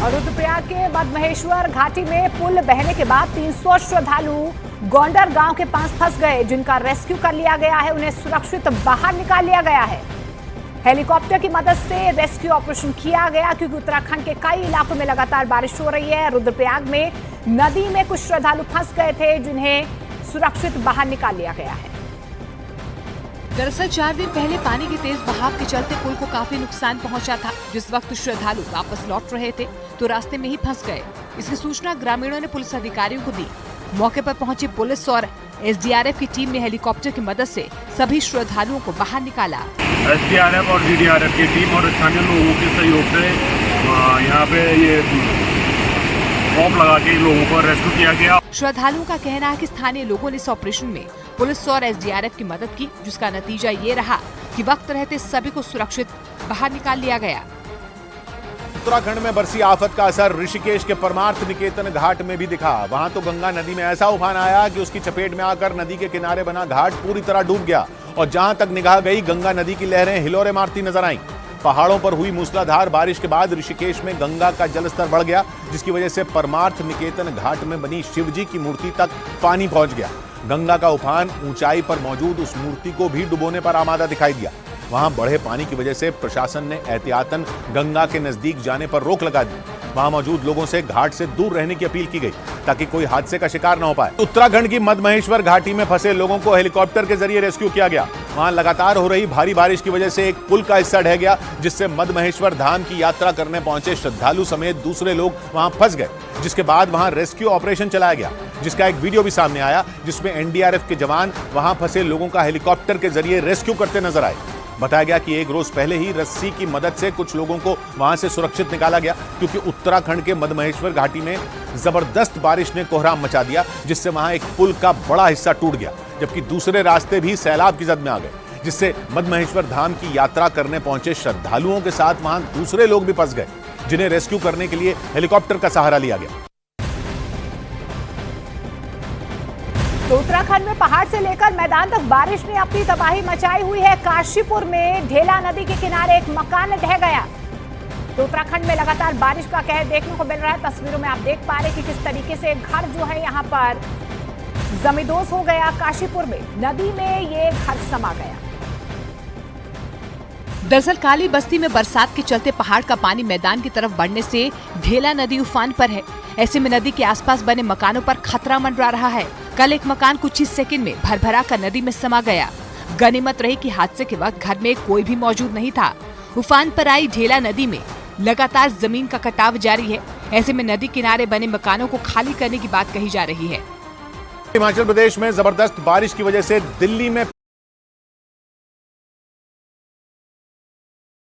और रुद्रप्रयाग के मधमहेश्वर घाटी में पुल बहने के बाद 300 श्रद्धालु गोंडर गांव के पास फंस गए, जिनका रेस्क्यू कर लिया गया है। उन्हें सुरक्षित बाहर निकाल लिया गया है। हेलीकॉप्टर की मदद से रेस्क्यू ऑपरेशन किया गया, क्योंकि उत्तराखंड के कई इलाकों में लगातार बारिश हो रही है। रुद्रप्रयाग में नदी में कुछ श्रद्धालु फंस गए थे, जिन्हें सुरक्षित बाहर निकाल लिया गया है। दरअसल 4 दिन पहले पानी के तेज बहाव के चलते पुल को काफी नुकसान पहुंचा था। जिस वक्त श्रद्धालु वापस लौट रहे थे तो रास्ते में ही फंस गए। इसकी सूचना ग्रामीणों ने पुलिस अधिकारियों को दी। मौके पर पहुंची पुलिस और एसडीआरएफ की टीम ने हेलीकॉप्टर की मदद से सभी श्रद्धालुओं को बाहर निकाला। एसडीआरएफ और जीडीआरएफ की टीम और स्थानीय लोगों के सहयोग से यहाँ पे ये बॉम्ब लगा के लोगों को रेस्क्यू किया गया। श्रद्धालुओं का कहना है कि स्थानीय लोगों ने इस ऑपरेशन में पुलिस और एसडीआरएफ की मदद की, जिसका नतीजा ये रहा कि वक्त रहते सभी को सुरक्षित बाहर निकाल लिया गया। उत्तराखंड में बरसी आफत का असर ऋषिकेश के परमार्थ निकेतन घाट में भी दिखा। वहां तो गंगा नदी में ऐसा उफान आया कि उसकी चपेट में आकर नदी के किनारे बना घाट पूरी तरह डूब गया और जहां तक निगाह गई गंगा नदी की लहरें हिलोरे मारती नजर आईं। पहाड़ों पर हुई मूसलाधार बारिश के बाद ऋषिकेश में गंगा का जलस्तर बढ़ गया, जिसकी वजह से परमार्थ निकेतन घाट में बनी शिवजी की मूर्ति तक पानी पहुंच गया। गंगा का उफान ऊंचाई पर मौजूद उस मूर्ति को भी डुबोने पर आमादा दिखाई दिया। वहां बढ़े पानी की वजह से प्रशासन ने एहतियातन गंगा के नजदीक जाने पर रोक लगा दी। वहां मौजूद लोगों से घाट से दूर रहने की अपील की गई, ताकि कोई हादसे का शिकार न हो पाए। उत्तराखंड की मधमहेश्वर घाटी में फंसे लोगों को हेलीकॉप्टर के जरिए रेस्क्यू किया गया। वहां लगातार हो रही भारी बारिश की वजह से एक पुल का हिस्सा ढह गया, जिससे मधमहेश्वर धाम की यात्रा करने पहुंचे श्रद्धालु समेत दूसरे लोग वहां फंस गए, जिसके बाद वहां रेस्क्यू ऑपरेशन चलाया गया, जिसका एक वीडियो भी सामने आया, जिसमें एनडीआरएफ के जवान वहां फंसे लोगों का हेलीकॉप्टर के जरिए रेस्क्यू करते नजर आए। बताया गया कि एक रोज पहले ही रस्सी की मदद से कुछ लोगों को वहां से सुरक्षित निकाला गया, क्योंकि उत्तराखंड के मधमहेश्वर घाटी में जबरदस्त बारिश ने कोहराम मचा दिया, जिससे वहां एक पुल का बड़ा हिस्सा टूट गया, जबकि दूसरे रास्ते भी सैलाब की जद में आ गए, जिससे मधमहेश्वर धाम की यात्रा करने पहुंचे श्रद्धालुओं के साथ वहां दूसरे लोग भी फंस गए, जिन्हें रेस्क्यू करने के लिए हेलीकॉप्टर का सहारा लिया गया। तो उत्तराखंड में पहाड़ से लेकर मैदान तक बारिश ने अपनी तबाही मचाई हुई है। काशीपुर में ढेला नदी के किनारे एक मकान ढह गया। तो उत्तराखंड में लगातार बारिश का कहर देखने को मिल रहा है। तस्वीरों में आप देख पा रहे हैं कि किस तरीके से घर जो है यहाँ पर जमींदोज हो गया। काशीपुर में नदी में ये घर समा गया। दरअसल काली बस्ती में बरसात के चलते पहाड़ का पानी मैदान की तरफ बढ़ने से ढेला नदी उफान पर है। ऐसे में नदी के आसपास बने मकानों पर खतरा मंडरा रहा है। कल एक मकान कुछ ही सेकंड में भरभरा कर नदी में समा गया। गनीमत रही कि हादसे के वक्त घर में कोई भी मौजूद नहीं था। उफान पर आई ढेला नदी में लगातार जमीन का कटाव जारी है। ऐसे में नदी किनारे बने मकानों को खाली करने की बात कही जा रही है। हिमाचल प्रदेश में जबरदस्त बारिश की वजह से दिल्ली में